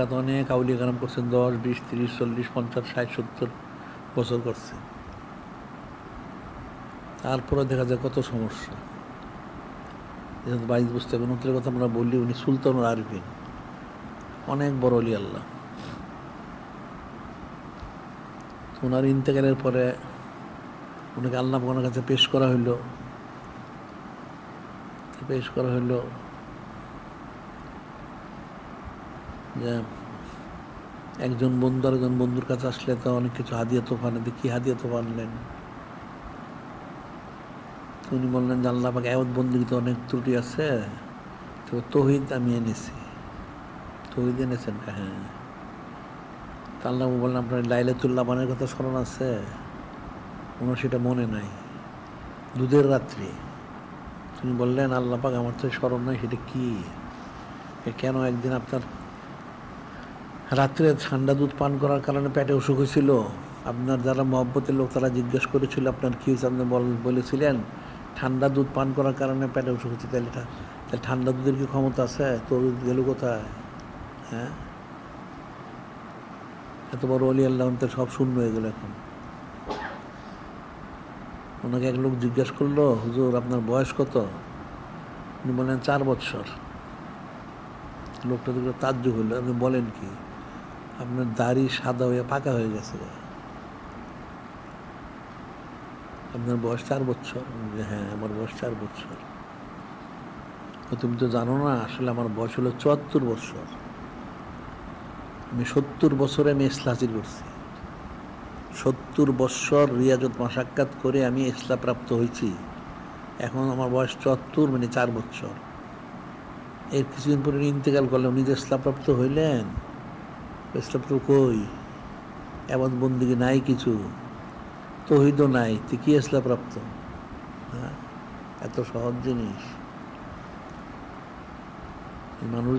সাক্ষাৎ অনেক আউলিয়া কালাম করছেন, 10, 20, 30, 40, 50, 60, 70 বছর করছেন। তারপরে দেখা যায় কত সমস্যা। বাইশ বুঝতে হবে। নতুন কথা আমরা বললি, উনি সুলতানুল আরিফিন, অনেক বড় অলি আল্লাহ। ওনার ইন্তেকালের পরে ওনাকে আল্লাহ ওনার কাছে পেশ করা হইল। যে একজন বন্ধু আরেকজন বন্ধুর কাছে আসলে তো অনেক কিছু হাদিয়া তোফা আনে। কি হাদিয়া তোফা আনলেন? উনি বললেন যে আল্লাহ পাক আয়াত বন্দিতে অনেক ত্রুটি আছে, তো তৌহিদ আমি এনেছি। তৌহিদ এনেছেন? হ্যাঁ। তা আল্লাহ বললেন আপনার লাইলাতুল্লাহ মানের কথা স্মরণ আছে? ওনার সেটা মনে নাই। দুধের রাত্রি তিনি বললেন আল্লাহ পাক আমার তো স্মরণ নাই, সেটা কি? কেন? একদিন আপনার রাত্রে ঠান্ডা দুধ পান করার কারণে পেটে অসুখ হয়েছিল। আপনার যারা মহব্বতের লোক তারা জিজ্ঞেস করেছিল আপনার কী হয়েছে, আপনি বলেছিলেন ঠান্ডা দুধ পান করার কারণে পেটে অসুখ হচ্ছে। তাহলে ঠান্ডা দুধের কি ক্ষমতা আছে? তোর গেল কোথায়? হ্যাঁ, এত বড় অলি আল্লাহ তো সব শূন্য হয়ে গেল এখন। ওনাকে এক লোক জিজ্ঞেস করলো, হুজুর আপনার বয়স কত? উনি বললেন 4 বছর। লোকটা দেখলো তাজ্জুব হইল, আপনি বলেন কি? আপনার দাড়ি সাদা হয়ে পাকা হয়ে গেছে, আপনার বয়স 4 বছর? হ্যাঁ, আমার বয়স 4 বছর। তুমি তো জানো না, আসলে আমার বয়স হলো 74 বছর। আমি 70 বছরে আমি ইসলাম হাসিল করছি। 70 বছর রিয়াজত মাশাক্কাত করে আমি ইসলাম প্রাপ্ত হয়েছি। এখন আমার বয়স 74, মানে 4 বছর। এর কিছুদিন পরে ইন্তেকাল করলে উনি যে ইসলাম প্রাপ্ত হইলেন, ইসলাম তো কই? এমন বন্দিগি নাই, কিছু তৌহিদও নাই, তুই কি ইসলাম প্রাপ্ত? হ্যাঁ, এত সহজ জিনিস মানুষ